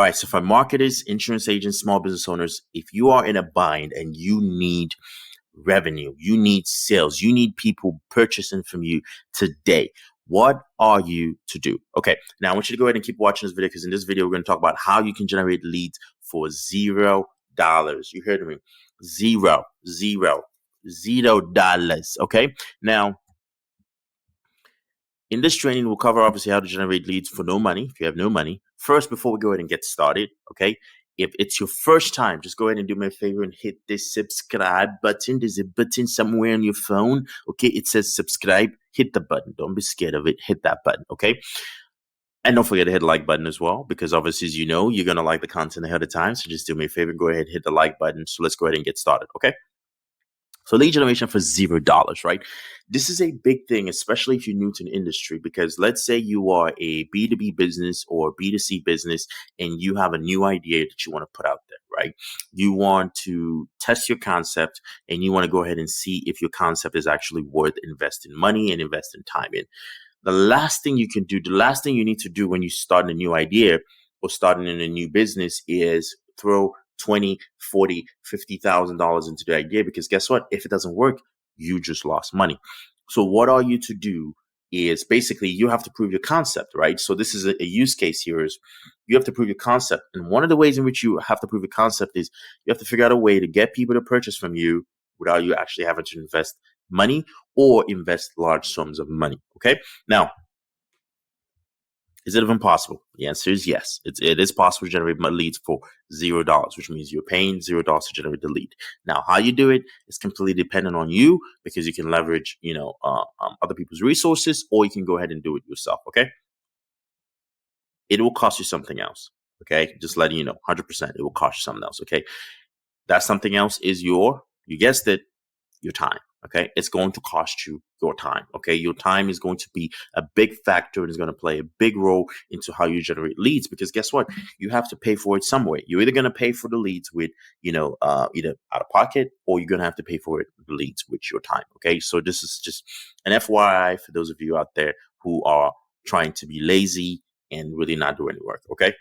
right, so for marketers, insurance agents, small business owners, if you are in a bind and you need revenue, you need sales, you need people purchasing from you today, what are you to do? Okay, now I want you to go ahead and keep watching this video, because in this video, we're going to talk about how you can generate leads for $0. You heard me. $0. Okay, now in this training, we'll cover obviously how to generate leads for no money if you have no money. First, before we go ahead and get started, okay, if it's your first time, just go ahead and do me a favor and hit this subscribe button. There's a button somewhere on your phone. Okay, it says subscribe. Hit the button. Don't be scared of it. Hit that button. Okay. And don't forget to hit the like button as well, because obviously, as you know, you're going to like the content ahead of time. So just do me a favor. Go ahead and hit the like button. So let's go ahead and get started. Okay. So lead generation for $0, right? This is a big thing, especially if you're new to the industry, because let's say you are a B2B business or B2C business and you have a new idea that you want to put out there, right? You want to test your concept and you want to go ahead and see if your concept is actually worth investing money and investing time in. The last thing you can do, the last thing you need to do when you start a new idea or starting in a new business is throw $20, $40, $50,000 into the idea, because guess what? If it doesn't work, you just lost money. So what are you to do is basically you have to prove your concept, right? So this is a use case here is you have to prove your concept. And one of the ways in which you have to prove your concept is you have to figure out a way to get people to purchase from you without you actually having to invest money or invest large sums of money. Okay. Now, is it even possible? The answer is yes. It is possible to generate leads for $0, which means you're paying $0 to generate the lead. Now, how you do it is completely dependent on you, because you can leverage, other people's resources, or you can go ahead and do it yourself. Okay. It will cost you something else. Okay. Just letting you know, 100%, it will cost you something else. Okay. That something else is you guessed it, your time. Okay. It's going to cost you your time. Okay. Your time is going to be a big factor and is going to play a big role into how you generate leads, because guess what? You have to pay for it some way. You're either going to pay for the leads with, either out of pocket, or you're going to have to pay for it, the leads with your time. Okay. So this is just an FYI for those of you out there who are trying to be lazy and really not do any work. Okay.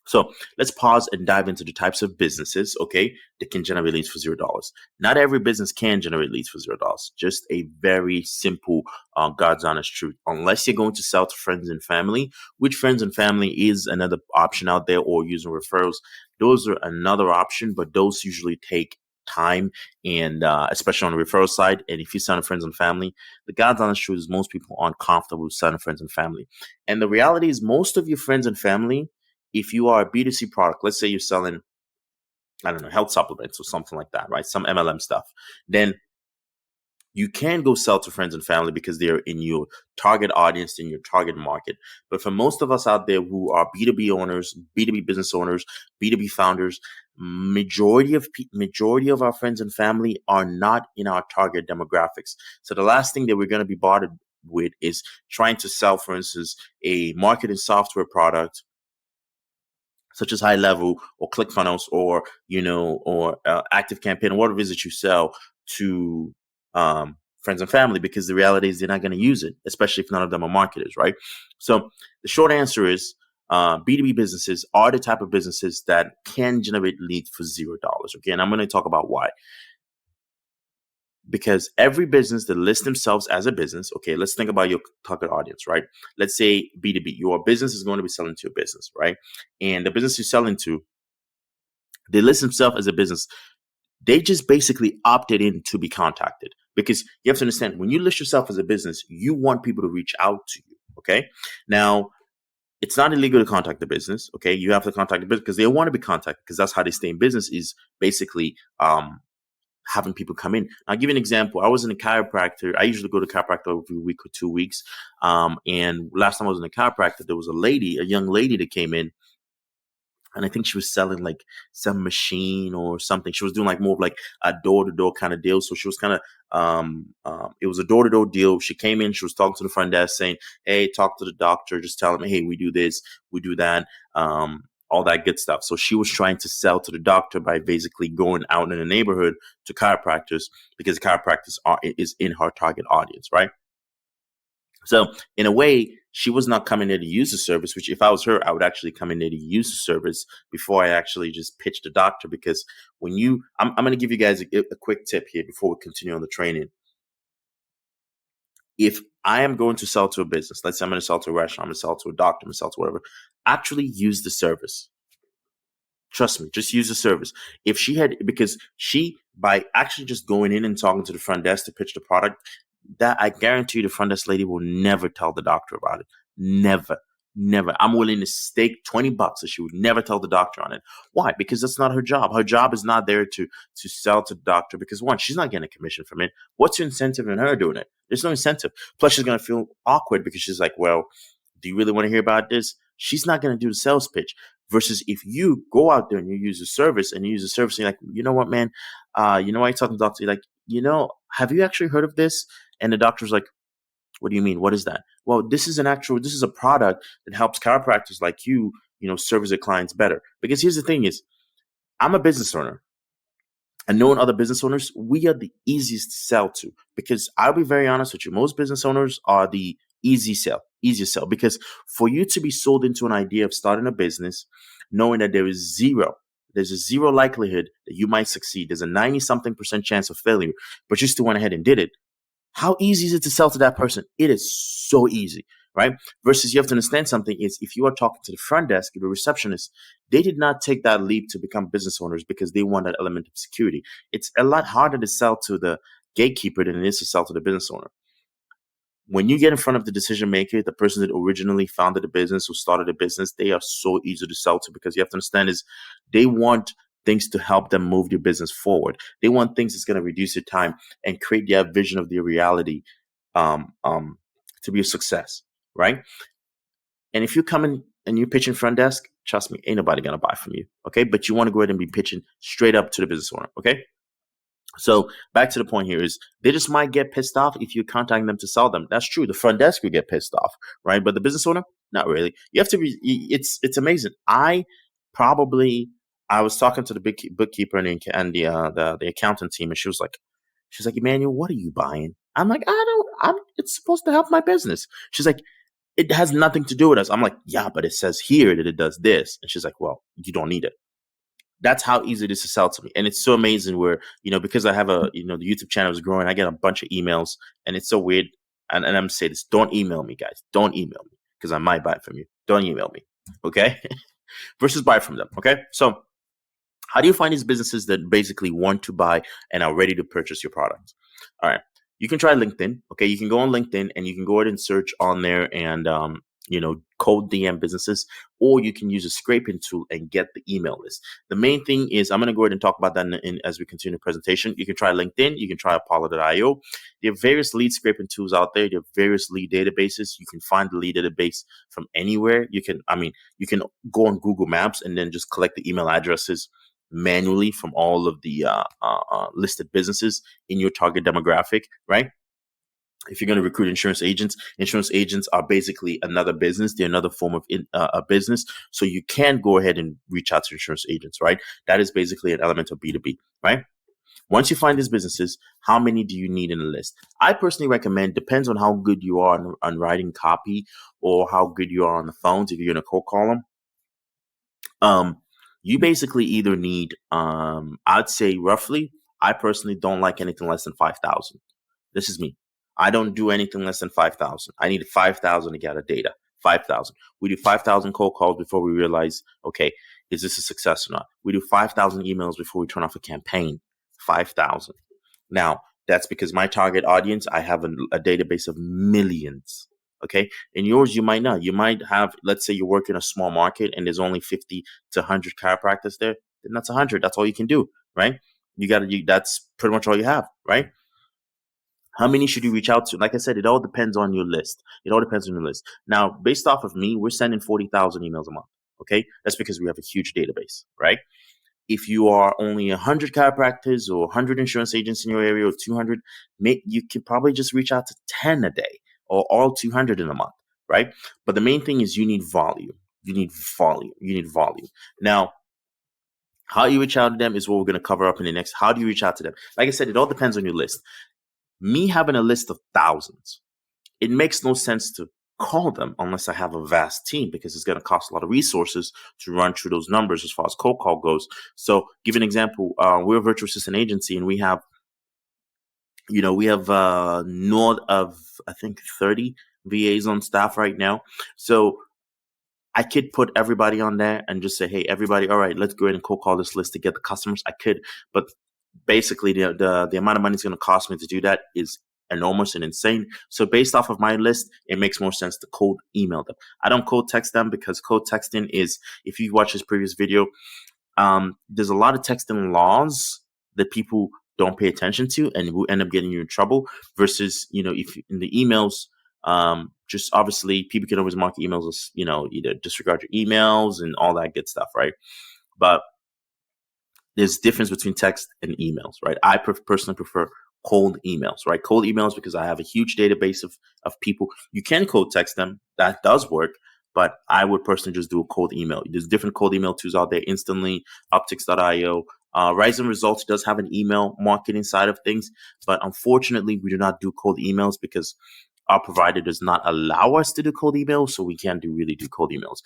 So let's pause and dive into the types of businesses, okay, that can generate leads for $0. Not every business can generate leads for $0. Just a very simple, God's honest truth. Unless you're going to sell to friends and family, which friends and family is another option out there, or using referrals. Those are another option, but those usually take time, and especially on the referral side. And if you sell to friends and family, the God's honest truth is most people aren't comfortable with selling to friends and family. And the reality is most of your friends and family, if you are a B2C product, let's say you're selling, I don't know, health supplements or something like that, right? Some MLM stuff. Then you can go sell to friends and family because they're in your target audience, in your target market. But for most of us out there who are B2B owners, B2B business owners, B2B founders, majority of our friends and family are not in our target demographics. So the last thing that we're going to be bothered with is trying to sell, for instance, a marketing software product such as High Level or ClickFunnels or Active Campaign, or whatever it is that you sell to friends and family, because the reality is they're not going to use it, especially if none of them are marketers, right? So the short answer is B2B businesses are the type of businesses that can generate leads for $0. Okay, and I'm going to talk about why. Because every business that lists themselves as a business, okay, let's think about your target audience, right? Let's say B2B, your business is going to be selling to a business, right? And the business you're selling to, they list themselves as a business. They just basically opted in to be contacted, because you have to understand, when you list yourself as a business, you want people to reach out to you, okay? Now, it's not illegal to contact the business, okay? You have to contact the business because they want to be contacted, because that's how they stay in business, is basically having people come in. I'll give you an example. I was in a chiropractor. I usually go to chiropractor every week or 2 weeks. And last time I was in a chiropractor, there was a young lady that came in, and I think she was selling like some machine or something. She was doing like more of like a door-to-door kind of deal. So she was kind of, it was a door-to-door deal. She came in, she was talking to the front desk saying, hey, talk to the doctor. Just tell him, hey, we do this, we do that. All that good stuff. So she was trying to sell to the doctor by basically going out in the neighborhood to chiropractors, because chiropractors is in her target audience, right? So in a way, she was not coming there to use the service, which if I was her, I would actually come in there to use the service before I actually just pitch the doctor. Because I'm going to give you guys a quick tip here before we continue on the training. If I am going to sell to a business, let's say I'm going to sell to a restaurant, I'm going to sell to a doctor, I'm going to sell to whatever, actually use the service. Trust me, just use the service. If she had, because by actually just going in and talking to the front desk to pitch the product, that I guarantee the front desk lady will never tell the doctor about it. Never, never. I'm willing to stake $20 that she would never tell the doctor on it. Why? Because that's not her job. Her job is not there to sell to the doctor because one, she's not getting a commission from it. What's your incentive in her doing it? There's no incentive. Plus, she's gonna feel awkward because she's like, well, do you really want to hear about this? She's not gonna do the sales pitch. Versus if you go out there and you use the service and you're like, you know what, man, you know why you're talking to the doctor? You're like, have you actually heard of this? And the doctor's like, what do you mean? What is that? Well, this is a product that helps chiropractors like service their clients better. Because here's the thing is, I'm a business owner. And knowing other business owners, we are the easiest to sell to. Because I'll be very honest with you, most business owners are the easiest sell. Because for you to be sold into an idea of starting a business, knowing that there's a zero likelihood that you might succeed. There's a 90-something% chance of failure, but you still went ahead and did it. How easy is it to sell to that person? It is so easy, right? Versus you have to understand something is if you are talking to the front desk or the receptionist, they did not take that leap to become business owners because they want that element of security. It's a lot harder to sell to the gatekeeper than it is to sell to the business owner. When you get in front of the decision maker, the person that originally founded the business, who started the business, they are so easy to sell to because you have to understand is they want things to help them move their business forward. They want things that's going to reduce their time and create their vision of their reality to be a success, right? And if you come in and you pitch in front desk, trust me, ain't nobody going to buy from you, okay? But you want to go ahead and be pitching straight up to the business owner, okay? So back to the point here is they just might get pissed off if you're contacting them to sell them. That's true. The front desk will get pissed off, right? But the business owner, not really. You have to be. It's amazing. I was talking to the big bookkeeper and the accountant team, and she's like, Emmanuel, what are you buying? I'm like, it's supposed to help my business. She's like, it has nothing to do with us. I'm like, yeah, but it says here that it does this. And she's like, well, you don't need it. That's how easy it is to sell to me. And it's so amazing where, because I have the YouTube channel is growing, I get a bunch of emails and it's so weird. And I'm saying this, don't email me, guys. Don't email me because I might buy it from you. Don't email me. Okay. Versus buy from them. Okay. So how do you find these businesses that basically want to buy and are ready to purchase your product? All right. You can try LinkedIn. Okay. You can go on LinkedIn and you can go ahead and search on there and, cold DM businesses, or you can use a scraping tool and get the email list. The main thing is I'm going to go ahead and talk about that as we continue the presentation. You can try LinkedIn. You can try Apollo.io. There are various lead scraping tools out there. There are various lead databases. You can find the lead database from anywhere. You can go on Google Maps and then just collect the email addresses manually from all of the listed businesses in your target demographic, right? If you're going to recruit insurance agents are basically another business. They're another form of a business. So you can go ahead and reach out to insurance agents, right? That is basically an element of B2B, right? Once you find these businesses, how many do you need in a list? I personally recommend, depends on how good you are on writing copy or how good you are on the phones. If you're going to cold call them, you basically either need, I'd say roughly, I personally don't like anything less than 5,000. This is me. I don't do anything less than 5,000. I need 5,000 to gather data. 5,000. We do 5,000 cold calls before we realize, okay, is this a success or not? We do 5,000 emails before we turn off a campaign. 5,000. Now, that's because my target audience, I have a database of millions. Okay. And yours, you might not. You might have, let's say you work in a small market and there's only 50 to 100 chiropractors there. Then that's 100. That's all you can do, right? That's pretty much all you have, right? How many should you reach out to? Like I said, it all depends on your list. Now, based off of me, we're sending 40,000 emails a month. Okay. That's because we have a huge database, right? If you are only 100 chiropractors or 100 insurance agents in your area or 200, you can probably just reach out to 10 a day or all 200 in a month, right? But the main thing is you need volume. You need volume. Now, how you reach out to them is what we're going to cover up in the next. How do you reach out to them? Like I said, it all depends on your list. Me having a list of thousands it makes no sense to call them unless I have a vast team, because it's going to cost a lot of resources to run through those numbers as far as cold call goes. So, give an example. We're a virtual assistant agency, and we have north of, I think, 30 VAs on staff right now. So I could put everybody on there and just say, hey, everybody, all right, let's go ahead and cold call this list to get the customers. I could, but basically the amount of money it's going to cost me to do that is enormous and insane. So based off of my list, it makes more sense to cold email them. I don't cold text them, because cold texting is, if you watch this previous video, there's a lot of texting laws that people don't pay attention to and will end up getting you in trouble, versus, if in the emails, just obviously people can always mark emails as, either disregard your emails and all that good stuff, right? But there's difference between text and emails, right? I personally prefer cold emails, right? Cold emails, because I have a huge database of people. You can cold text them. That does work. But I would personally just do a cold email. There's different cold email tools out there, Instantly, Optics.io. RIZN Results does have an email marketing side of things, but unfortunately, we do not do cold emails because our provider does not allow us to do cold emails, so we can't really do cold emails.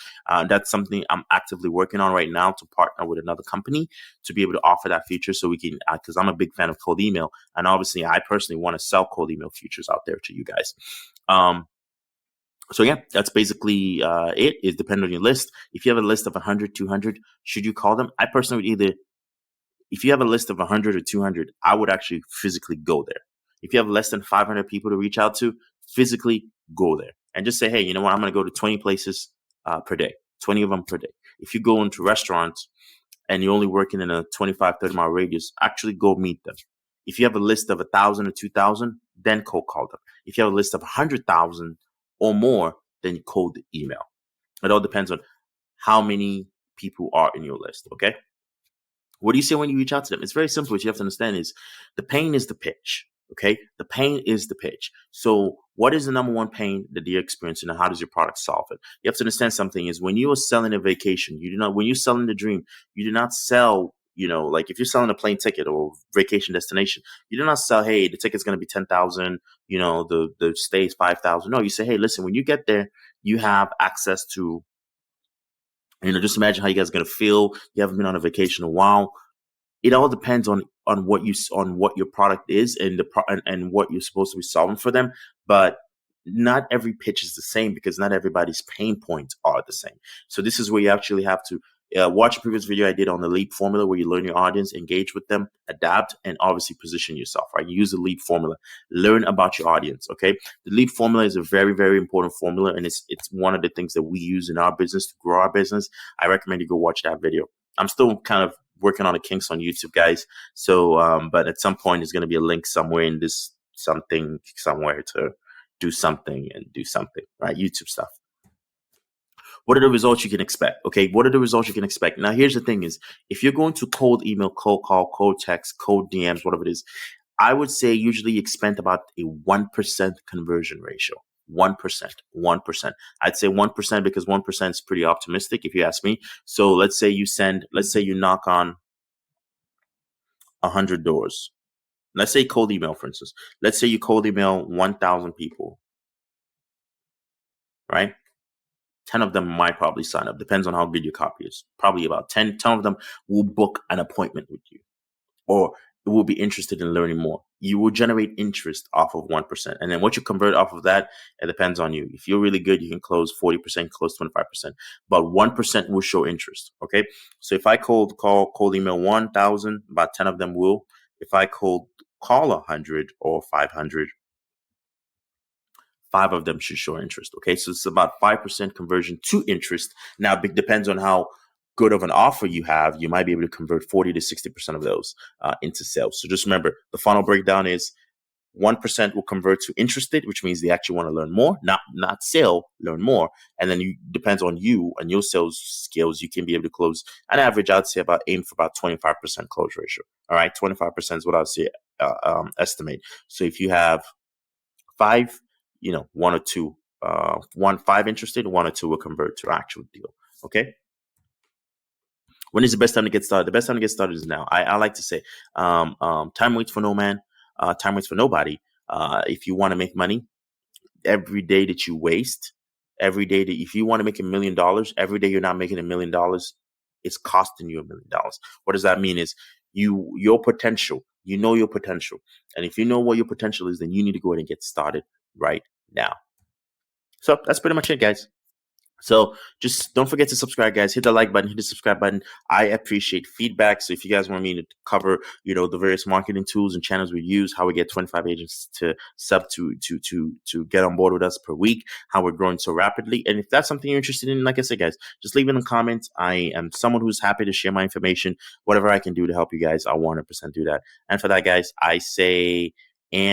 That's something I'm actively working on right now, to partner with another company to be able to offer that feature, so we can, because I'm a big fan of cold email, and obviously I personally want to sell cold email features out there to you guys. So yeah, that's basically it. Is depending on your list. If you have a list of 100, 200, should you call them? I personally would either, if you have a list of 100 or 200, I would actually physically go there. If you have less than 500 people to reach out to, physically go there and just say, hey, you know what? I'm going to go to 20 places per day, 20 of them per day. If you go into restaurants and you're only working in a 25, 30-mile radius, actually go meet them. If you have a list of 1,000 or 2,000, then cold call them. If you have a list of 100,000 or more, then you cold email. It all depends on how many people are in your list, okay? What do you say when you reach out to them? It's very simple. What you have to understand is the pain is the pitch. Okay. The pain is the pitch. So what is the number one pain that you're experiencing, and how does your product solve it? You have to understand something is, when you are selling a vacation, when you're selling the dream, you do not sell, like if you're selling a plane ticket or vacation destination, you do not sell, hey, the ticket's going to be 10,000, the stay is 5,000. No, you say, hey, listen, when you get there, you have access to, just imagine how you guys are going to feel. You haven't been on a vacation in a while. It all depends on what your product is, and and what you're supposed to be solving for them. But not every pitch is the same, because not everybody's pain points are the same. So this is where you actually have to watch a previous video I did on the LEAP formula, where you learn your audience, engage with them, adapt, and obviously position yourself, right? You use the LEAP formula, learn about your audience, okay? The LEAP formula is a very, very important formula, and it's one of the things that we use in our business to grow our business. I recommend you go watch that video. I'm still kind of working on the kinks on YouTube, guys. So, but at some point, there's going to be a link somewhere in this something somewhere to do something and do something, right? YouTube stuff. What are the results you can expect? Okay, what are the results you can expect? Now, here's the thing is, if you're going to cold email, cold call, cold text, cold DMs, whatever it is, I would say usually you expect about a 1% conversion ratio. 1%. I'd say 1%, because 1% is pretty optimistic if you ask me. So let's say you knock on 100 doors. Let's say cold email, for instance. Let's say you cold email 1,000 people, right? 10 of them might probably sign up. Depends on how good your copy is. Probably about 10 of them will book an appointment with you, or will be interested in learning more. You will generate interest off of 1%. And then what you convert off of that, it depends on you. If you're really good, you can close 40%, close 25%. But 1% will show interest, okay? So if I cold email 1,000, about 10 of them will. If I cold call 100 or 500, 5 of them should show interest. Okay, so it's about 5% conversion to interest. Now, it depends on how good of an offer you have. You might be able to convert 40 to 60% of those into sales. So just remember, the funnel breakdown is 1% will convert to interested, which means they actually want to learn more, not sell, learn more. And then depends on you and your sales skills. You can be able to close an average. I'd say aim for about 25% close ratio. All right, 25% is what I'd say estimate. So if you have 5, 1 or 2, 5 interested, 1 or 2 will convert to actual deal. Okay. When is the best time to get started? The best time to get started is now. I like to say, time waits for no man. Time waits for nobody. If you want to make money, every day that you waste, every day that if you want to make $1 million, every day you're not making $1 million, it's costing you $1 million. What does that mean? Is your potential, you know your potential. And if you know what your potential is, then you need to go ahead and get started right now. So that's pretty much it, guys. So just don't forget to subscribe, guys. Hit the like button, hit the subscribe button. I appreciate feedback. So if you guys want me to cover, the various marketing tools and channels we use, how we get 25 agents to get on board with us per week, how we're growing so rapidly. And if that's something you're interested in, like I said, guys, just leave it in the comments. I am someone who's happy to share my information. Whatever I can do to help you guys, I'll 100% do that. And for that, guys, I say, and